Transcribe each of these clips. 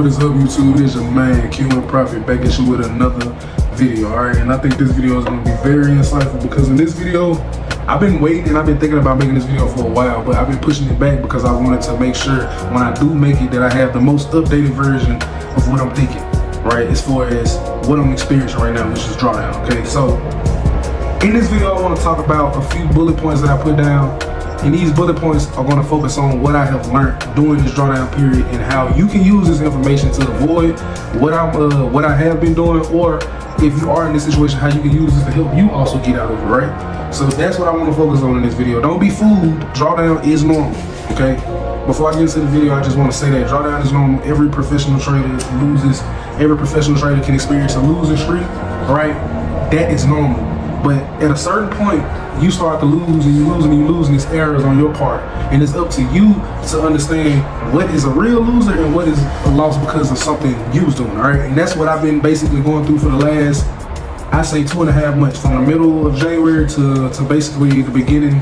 What is up, YouTube? It is your man Q and Profit back at you with another video. Alright, and I think this video is going to be very insightful because in this video I've been waiting and I've been thinking about making this video for a while, but I've been pushing it back because I wanted to make sure when I do make it that I have the most updated version of what I'm thinking, right, as far as what I'm experiencing right now, which is drawdown. Okay, so in this video I want to talk about a few bullet points that I put down, and these bullet points are going to focus on what I have learned during this drawdown period and how you can use this information to avoid what I have been doing, or if you are in this situation, how you can use this to help you also get out of it, right? So that's what I want to focus on in this video. Don't be fooled. Drawdown is normal, okay? Before I get into the video, I just want to say that drawdown is normal. Every professional trader loses. Every professional trader can experience a losing streak, right? That is normal. But at a certain point, you start to lose and you lose and you lose, and it's errors on your part. And it's up to you to understand what is a real loser and what is a loss because of something you was doing, all right? And that's what I've been basically going through for the last, I say 2.5 months, from the middle of January to basically the beginning,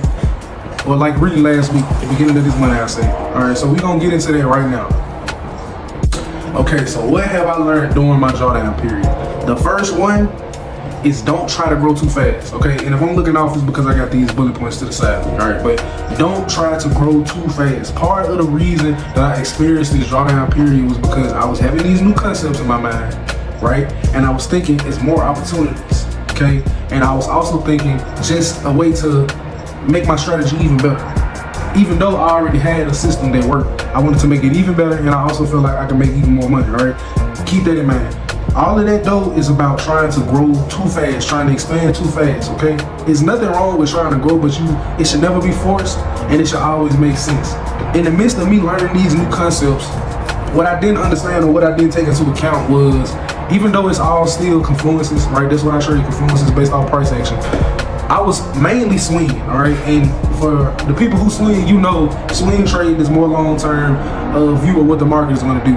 or like really last week, the beginning of this month, I say. All right, so we're gonna get into that right now. Okay, so what have I learned during my drawdown period? The first one is don't try to grow too fast, okay? And if I'm looking off, it's because I got these bullet points to the side, all right? But don't try to grow too fast. Part of the reason that I experienced this drawdown period was because I was having these new concepts in my mind, right? And I was thinking it's more opportunities, okay? And I was also thinking just a way to make my strategy even better. Even though I already had a system that worked, I wanted to make it even better, and I also feel like I can make even more money, all right? Keep that in mind. All of that though is about trying to grow too fast, trying to expand too fast, okay? There's nothing wrong with trying to grow, but it should never be forced, and it should always make sense. In the midst of me learning these new concepts, what I didn't understand or what I didn't take into account was, even though it's all still confluences, right? That's what I trade, confluences based off price action. I was mainly swinging, all right? And for the people who swing, you know, swing trading is more long-term view of what the market is going to do.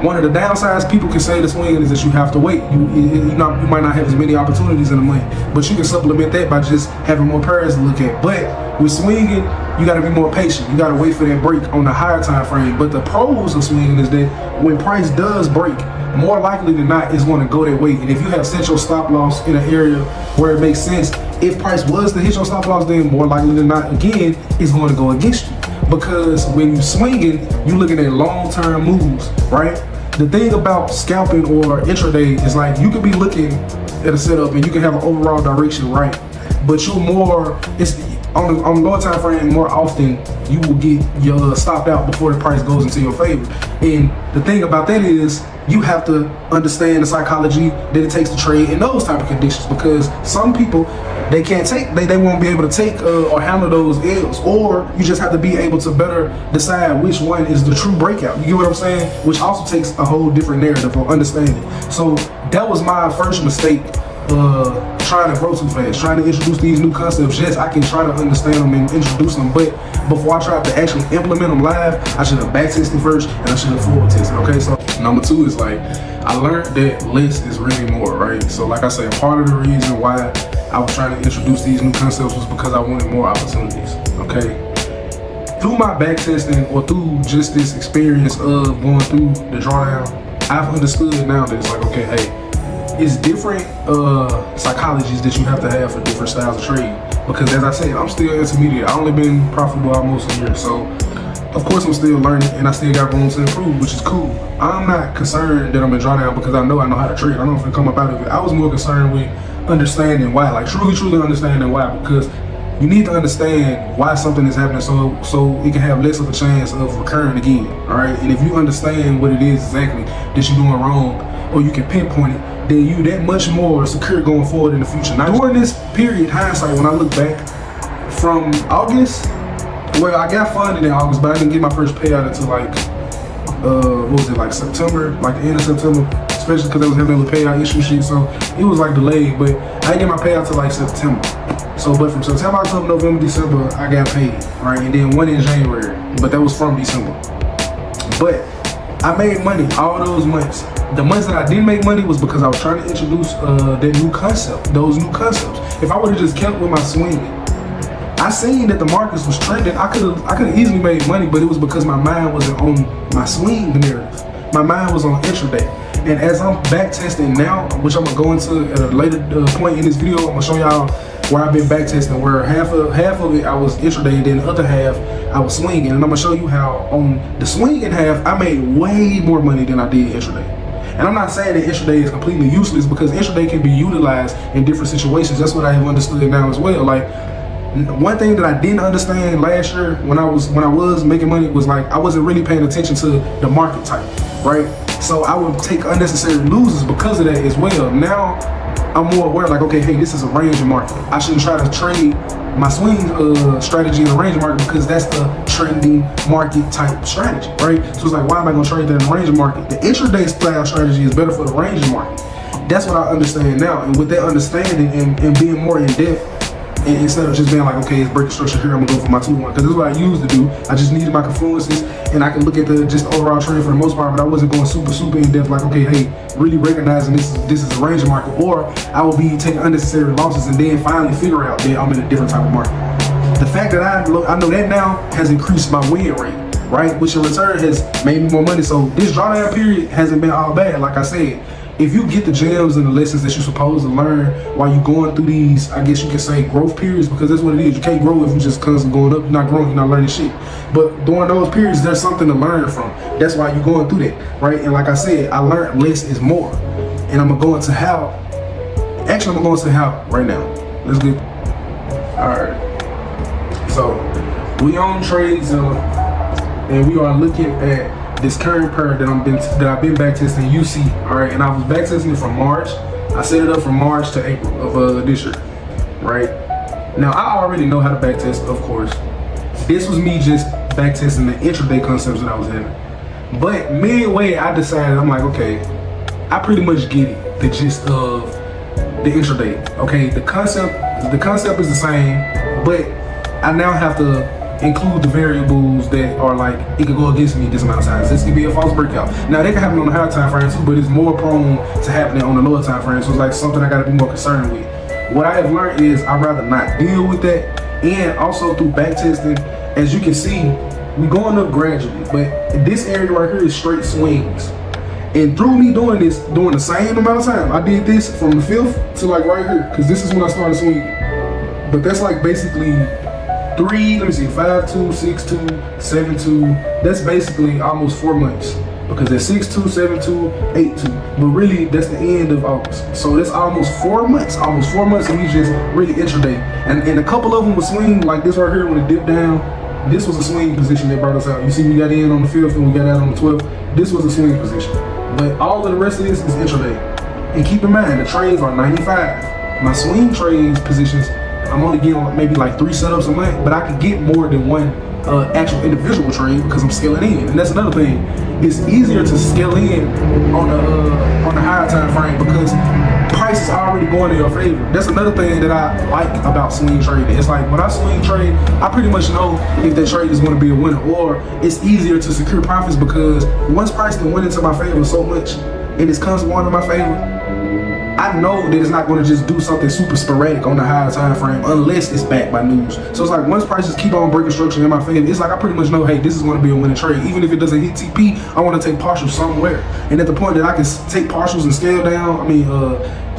One of the downsides people can say to swinging is that you have to wait. You might not have as many opportunities in the month, but you can supplement that by just having more pairs to look at. But with swinging, you got to be more patient. You got to wait for that break on the higher time frame. But the pros of swinging is that when price does break, more likely than not, it's going to go that way. And if you have set your stop loss in an area where it makes sense, if price was to hit your stop loss, then more likely than not, again, it's going to go against you. Because when you swinging, you looking at long-term moves, right? The thing about scalping or intraday is like you could be looking at a setup and you can have an overall direction, right? But you're more, it's on the lower time frame, more often you will get your stopped out before the price goes into your favor. And the thing about that is you have to understand the psychology that it takes to trade in those type of conditions, because some people, they can't take, they won't be able to take or handle those L's, or you just have to be able to better decide which one is the true breakout. You get what I'm saying? Which also takes a whole different narrative or understanding. So that was my first mistake, trying to grow too fast, trying to introduce these new concepts. Yes, I can try to understand them and introduce them, but before I tried to actually implement them live, I should have back tested first and I should have forward tested, okay? So number two is like, I learned that less is really more, right? So like I said, part of the reason why I was trying to introduce these new concepts was because I wanted more opportunities, okay? Through my back testing or through just this experience of going through the drawdown, I've understood now that it's like, okay, hey, it's different psychologies that you have to have for different styles of trade. Because as I said, I'm still intermediate. I've only been profitable almost a year. So of course I'm still learning and I still got room to improve, which is cool. I'm not concerned that I'm in drawdown because I know how to trade. I know if I come up out of it. I was more concerned with understanding why, like truly understanding why, because you need to understand why something is happening so it can have less of a chance of recurring again, all right? And if you understand what it is exactly that you're doing wrong, or you can pinpoint it, then you that much more secure going forward in the future. Now during this period, hindsight, when I look back from August, well, I got funded in August, but I didn't get my first payout until like, what was it, like September, like the end of September, especially because I was having a little payout issue sheet, so it was like delayed, but I didn't get my payout till like September. So, but from September, October, November, December, I got paid, right? And then one in January, but that was from December. But I made money all those months. The months that I didn't make money was because I was trying to introduce those new concepts. If I would have just kept with my swinging, I seen that the markets was trending. I could have easily made money, but it was because my mind wasn't on my swing narrative. my mind was on intraday. And as I'm back testing now, which I'm gonna go into at a later point in this video, I'm gonna show y'all where I've been back testing, where half of it I was intraday, and then the other half I was swinging. And I'm gonna show you how on the swinging half I made way more money than I did intraday. And I'm not saying that intraday is completely useless, because intraday can be utilized in different situations. That's what I have understood now as well. Like, one thing that I didn't understand last year when I was making money was, like, I wasn't really paying attention to the market type, right? So I would take unnecessary losses because of that as well. Now I'm more aware, like, okay, hey, this is a range market. I shouldn't try to trade my swing strategy in a range market, because that's the trending market type strategy, right? So it's like, why am I gonna trade that in a range market? The intraday style strategy is better for the range market. That's what I understand now. And with that understanding and being more in depth, and instead of just being like, okay, it's breaking structure here, I'm gonna go for my 2-1, because this is what I used to do. I just needed my confluences, and I can look at the just overall trend for the most part, but I wasn't going super in depth, like, okay, hey, really recognizing this is a range market, or I will be taking unnecessary losses and then finally figure out that I'm in a different type of market. The fact that I know that now has increased my win rate, right? Which in return has made me more money. So this drawdown period hasn't been all bad. Like I said, if you get the gems and the lessons that you're supposed to learn while you're going through these, I guess you could say, growth periods, because that's what it is. You can't grow if you're just constantly going up. You're not growing, you're not learning shit. But during those periods, there's something to learn from. That's why you're going through that, right? And like I said, I learned less is more. And I'm gonna go into how. Actually, I'm gonna go into how right now. Let's get. All right. So we on trades, and we are looking at this current pair that I've been back testing UC, all right, and I was back testing it from March. I set it up from March to April of this year, right? Now I already know how to back test, of course. This was me just back testing the intraday concepts that I was having. But midway, I decided, I'm like, okay, I pretty much get it, the gist of the intraday. Okay, the concept is the same, but I now have to include the variables that are like, it could go against me this amount of times. This could be a false breakout. Now they can happen on the higher time frame too, but it's more prone to happening on the lower time frame. So it's like something I gotta be more concerned with. What I have learned is I'd rather not deal with that. And also through back testing, as you can see, we're going up gradually, but this area right here is straight swings. And through me doing this, during the same amount of time, I did this from the 5th to like right here, because this is when I started swinging. But that's like basically 5-2, 6-2, 7-2. That's basically almost 4 months, because that's 6-2, 7-2, 8-2. But really, that's the end of August. So that's almost 4 months. Almost 4 months, and we just really intraday. And a couple of them would swing like this right here when it dipped down. This was a swing position that brought us out. You see, we got in on the 5th and we got out on the 12th. This was a swing position. But all of the rest of this is intraday. And keep in mind, the trades are 95. My swing trades positions, I'm only getting maybe like 3 setups a month, but I can get more than one actual individual trade because I'm scaling in. And that's another thing. It's easier to scale in on the higher time frame because price is already going in your favor. That's another thing that I like about swing trading. It's like when I swing trade, I pretty much know if that trade is going to be a winner, or it's easier to secure profits because once price can win into my favor so much and it's constantly going in my favor, I know that it's not going to just do something super sporadic on the higher time frame unless it's backed by news. So it's like once prices keep on breaking structure in my favor, it's like I pretty much know, hey, this is going to be a winning trade. Even if it doesn't hit TP, I want to take partials somewhere. And at the point that I can take partials and scale down,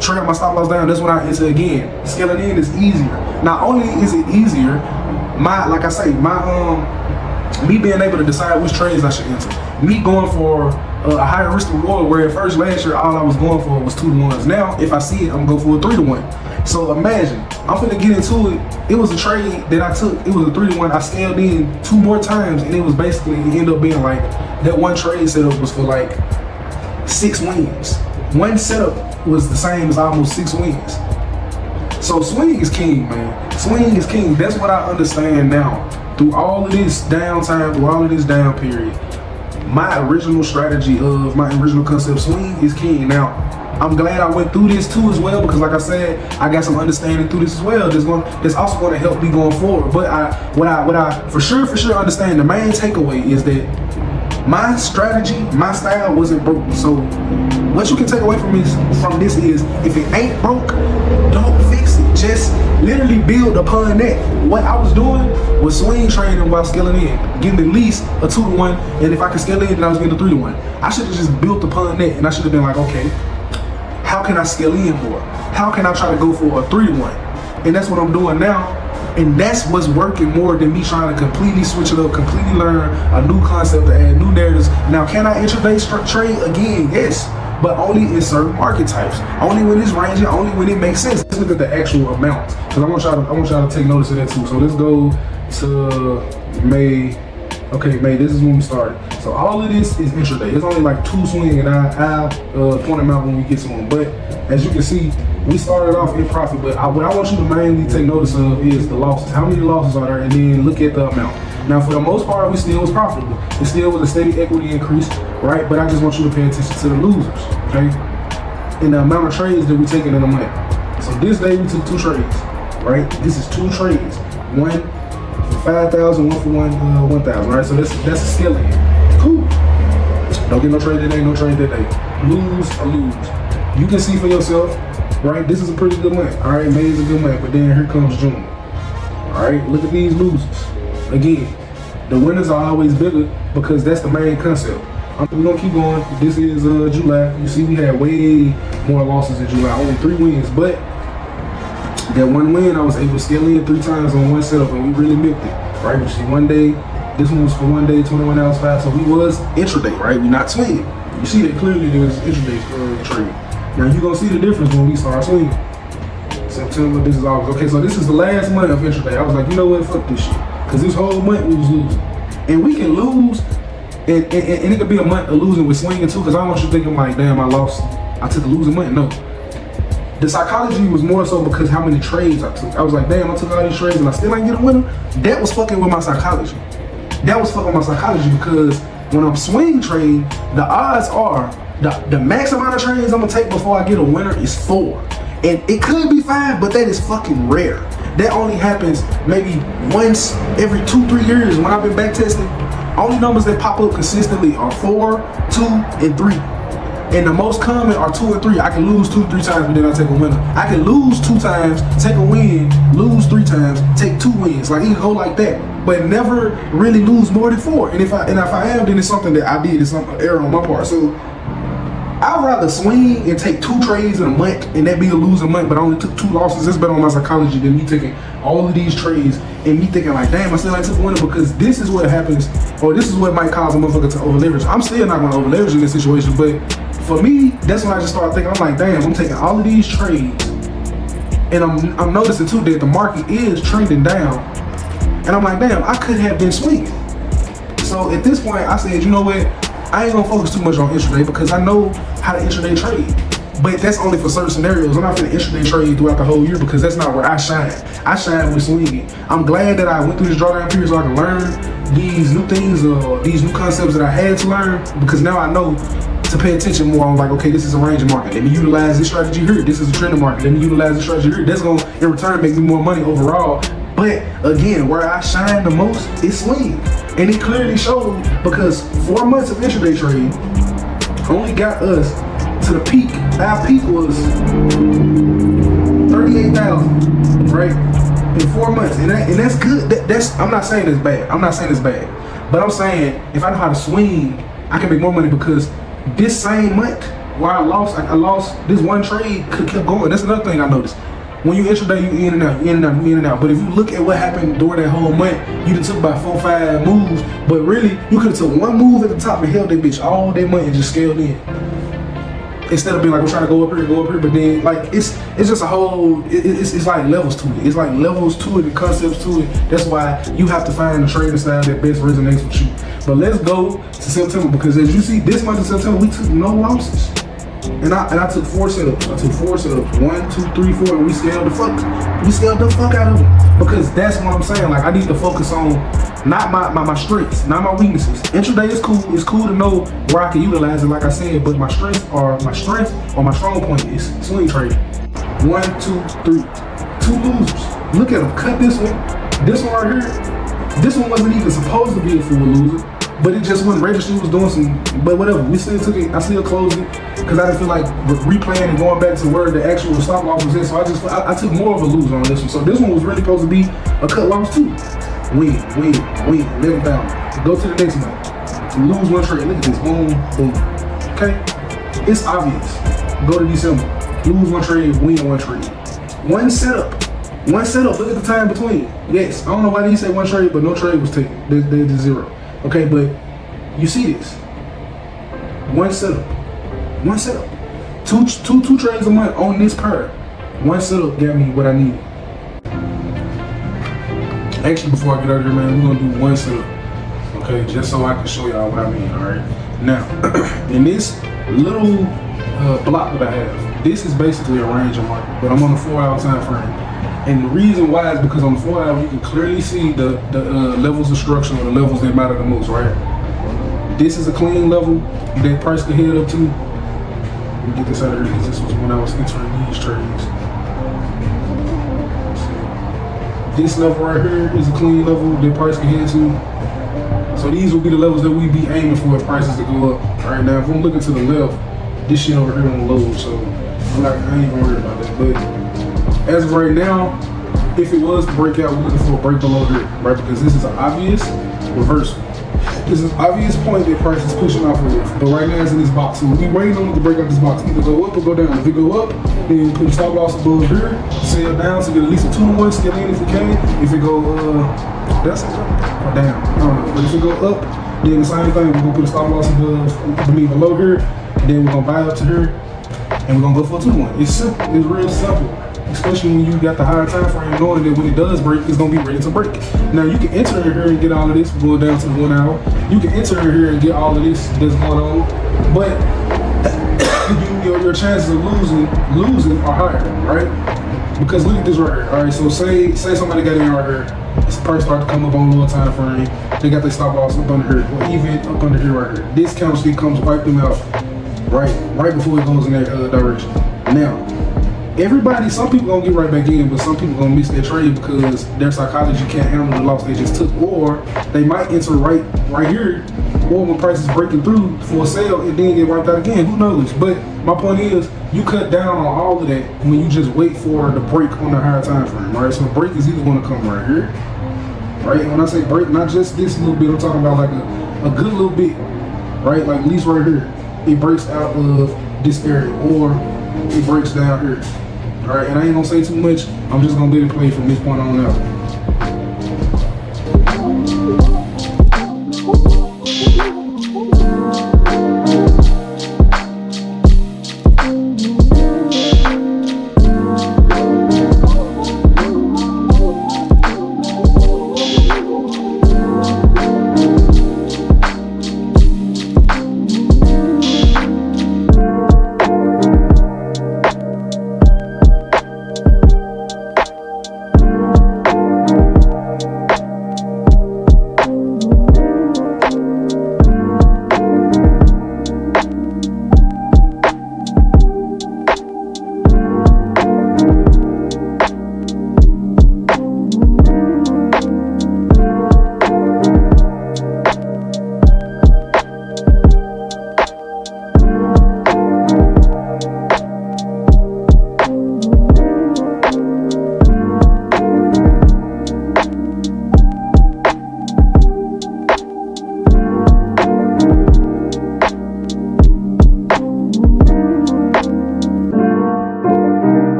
trail my stop loss down, that's when I enter again. Scaling in is easier. Not only is it easier, me being able to decide which trades I should enter. Me going for a higher risk reward, where at first last year all I was going for was 2-to-1s. Now if I see it, I'm gonna go for a 3-to-1. So imagine, I'm finna get into it. It was a trade that I took, it was a 3-to-1. I scaled in 2 more times, and it was basically, it ended up being like, that one trade setup was for like 6 wins. One setup was the same as almost 6 wins. So swing is king, man. Swing is king. That's what I understand now. Through all of this downtime, through all of this down period, my original strategy of my original concept, swing is king. Now, I'm glad I went through this too as well, because like I said, I got some understanding through this as well. That's also going to help me going forward. But what I for sure understand, the main takeaway is that my strategy, my style wasn't broke. So what you can take away from this is, if it ain't broke, don't fix it. just literally build upon that. What I was doing was swing trading while scaling in, getting at least a 2-to-1, and if I could scale in, then I was getting a 3-to-1. I should have just built upon that, and I should have been like, okay, how can I scale in more? How can I try to go for a 3-to-1? And that's what I'm doing now. And that's what's working more than me trying to completely switch it up, completely learn a new concept to add new narratives. Now, can I intraday trade again? Yes, but only in certain market types. Only when it's ranging, only when it makes sense. Let's look at the actual amounts, because I want y'all to take notice of that too. So let's go to May. Okay, May, this is when we started. So all of this is intraday. It's only like 2 swing, and I'll point them out when we get to them. But as you can see, we started off in profit, but what I want you to mainly take notice of is the losses. How many losses are there? And then look at the amount. Now, for the most part, we still was profitable. It still was a steady equity increase, right? But I just want you to pay attention to the losers, okay? And the amount of trades that we taking in a month. So this day we took 2 trades, right? This is 2 trades. One for 5,000, one for 1,000, right? So that's a scaling. Cool. Don't get no trade today, no trade that day. Lose or lose. You can see for yourself, right? This is a pretty good month. All right, May is a good month, but then here comes June. All right, look at these losers. Again, the winners are always bigger because that's the main concept. We're gonna keep going. This is July. You see, we had way more losses in July. Only 3 wins, but that 1 win, I was able to scale in 3 times on one setup, and we really milked it, right? You see, one day, this one was for 1 day, 21 hours fast, so we was intraday, right? We're not swinging. You see that clearly there was intraday trade. Now you're gonna see the difference when we start swinging. September, this is August. Okay, so this is the last month of intraday. I was like, you know what, fuck this shit. Cause this whole month we was losing. And we can lose, and it could be a month of losing with swinging too, cause I don't want you thinking like, damn, I lost, I took a losing month. No. The psychology was more so because how many trades I took. I was like, damn, I took all these trades and I still ain't get a winner. That was fucking with my psychology. That was fucking with my psychology because when I'm swing trading, the odds are, the max amount of trades I'm gonna take before I get a winner is 4. And it could be 5, but that is fucking rare. That only happens maybe once every 2-3 years when I've been back testing. Only numbers that pop up consistently are 4, 2, and 3. And the most common are 2 and 3. I can lose 2-3 times, but then I take a winner. I can lose 2 times, take a win, lose 3 times, take 2 wins. Like, it can go like that, but never really lose more than 4. And if I am, then it's something that I did. It's some error on my part. So I'd rather swing and take 2 trades in a month and that be a losing month, but I only took 2 losses. It's better on my psychology than me taking all of these trades and me thinking like, damn, I still ain't took a winner, because this is what happens, or this is what might cause a motherfucker to over leverage. I'm still not gonna over leverage in this situation, but for me, that's when I just started thinking, I'm like, damn, I'm taking all of these trades, and I'm noticing too that the market is trending down, and I'm like, damn, I could have been swinging. So at this point, I said, you know what? I ain't gonna focus too much on intraday because I know how to intraday trade. But that's only for certain scenarios. I'm not gonna intraday trade throughout the whole year because that's not where I shine. I shine with swinging. I'm glad that I went through this drawdown period so I can learn these new things or these new concepts that I had to learn, because now I know to pay attention more. I'm like, okay, this is a ranging market. Let me utilize this strategy here. This is a trending market. Let me utilize this strategy here. That's gonna, in return, make me more money overall. But again, where I shine the most is swing. And it clearly showed because 4 months of intraday trade only got us to the peak. Our peak was 38,000, right? In 4 months, and that's good. That's I'm not saying it's bad. I'm not saying it's bad, but I'm saying if I know how to swing, I can make more money, because this same month where I lost this one trade could keep going. That's another thing I noticed. When you intraday, you in and out, you in and out, you in and out. But if you look at what happened during that whole month, you done took about 4 or 5 moves. But really, you could have took 1 move at the top and held that bitch all day month and just scaled in. Instead of being like, we're trying to go up here, but then like it's just a whole, it's like levels to it. It's like levels to it and concepts to it. That's why you have to find the trading style that best resonates with you. But let's go to September, because as you see, this month of September, we took no losses. And I took 4 setups. I took 4 setups. 1, 2, 3, 4, and we scaled the fuck out of them. Because that's what I'm saying. Like, I need to focus on not my strengths, not my weaknesses. Intraday is cool. It's cool to know where I can utilize it, like I said, but my strength or my strong point is swing trading. 1, 2, 3. 2 losers. Look at them. Cut this one. This one right here. This one wasn't even supposed to be a full loser. but it just wasn't registering. It was doing some, but whatever. We still took it. I still closed it because I didn't feel like replaying and going back to where the actual stop loss was in. So I took more of a lose on this one. So this one was really supposed to be a cut loss too. Win, live down. Go to the next one. Lose one trade. Look at this. Boom, boom. Okay, it's obvious. Go to December. Lose one trade, win one trade. One setup. Look at the time between. Yes, I don't know why they say one trade, but no trade was taken. There's zero. Okay, but you see this. One setup. Two trades a month on this pair. One setup got me what I need. Actually, before I get out of here, man, we're gonna do one setup. Okay, just so I can show y'all what I mean. All right. Now, in this little block that I have, this is basically a range of market, but I'm on a 4-hour time frame. And the reason why is because on the 4 hour, you can clearly see the levels of structure or the levels that matter the most, right? This is a clean level that price could head up to. Let me get this out of here because this was when I was entering these trades. This level right here is a clean level that price can head to. So these will be the levels that we be aiming for if prices to go up. Right now, if I'm looking to the left, this shit over here on low, so I ain't gonna worry about that. But as of right now, if it was to break out, we're looking for a break below here, right? Because this is an obvious reversal. This is an obvious point that price is pushing off of, but right now it's in this box. So we waiting on it to break out this box. Either go up or go down. If it go up, then put the stop loss above here, sell down to get at least a 2-to-1, still in if you can. If it go that's it, down. I don't know. But if it go up, then the same thing. We're gonna put a stop loss above, below here, then we're gonna buy up to here, and we're gonna go for a 2-to-1. It's simple. It's real simple. Especially when you got the higher time frame, knowing that when it does break, it's gonna be ready to break. Now you can enter in here and get all of this going down to the 1 hour. You can enter in here and get all of this that's going on, but your chances of losing are higher, right? Because look at this right here. All right, so say somebody got in right here. This price start to come up on a little time frame. They got their stop loss up under here, or even up under here right here. This candlestick comes wipe them out right before it goes in that direction. Now. Some people gonna get right back in, but some people gonna miss their trade because their psychology can't handle the loss they just took, or they might enter right here, or when prices breaking through for a sale, and then get wiped out again. Who knows? But my point is, you cut down on all of that when you just wait for the break on the higher time frame, right? So the break is either gonna come right here, right? And when I say break, not just this little bit, I'm talking about like a good little bit, right? Like at least right here, it breaks out of this area, or it breaks down here. All right, and I ain't gonna say too much. I'm just gonna let it play from this point on out.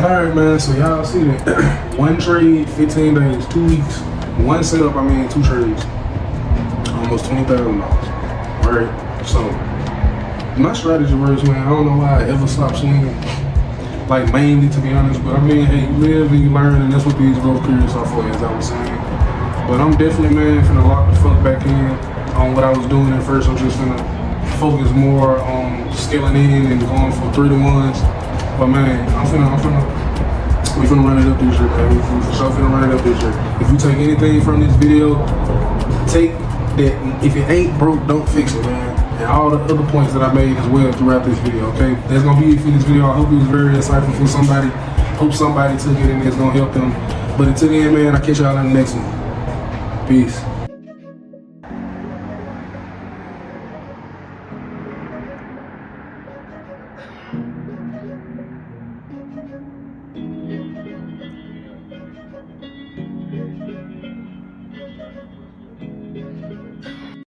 Alright, man, so y'all see that. One trade, 15 days, 2 weeks. One setup, I mean 2 trades. Almost $20,000. Alright, so my strategy works, man. I don't know why I ever stopped swinging. Like, mainly, to be honest, but I mean, hey, you live and you learn, and that's what these growth periods are for, as I was saying. But I'm definitely, man, finna lock the fuck back in on what I was doing at first. I'm just finna focus more on scaling in and going for 3-to-1s. But man, we finna run it up this year, man. We for sure finna run it up this year. If you take anything from this video, take that if it ain't broke, don't fix it, man. And all the other points that I made as well throughout this video, okay? That's gonna be it for this video. I hope it was very insightful for somebody. Hope somebody took it and it's gonna help them. But until then, man, I'll catch y'all in the next one. Peace.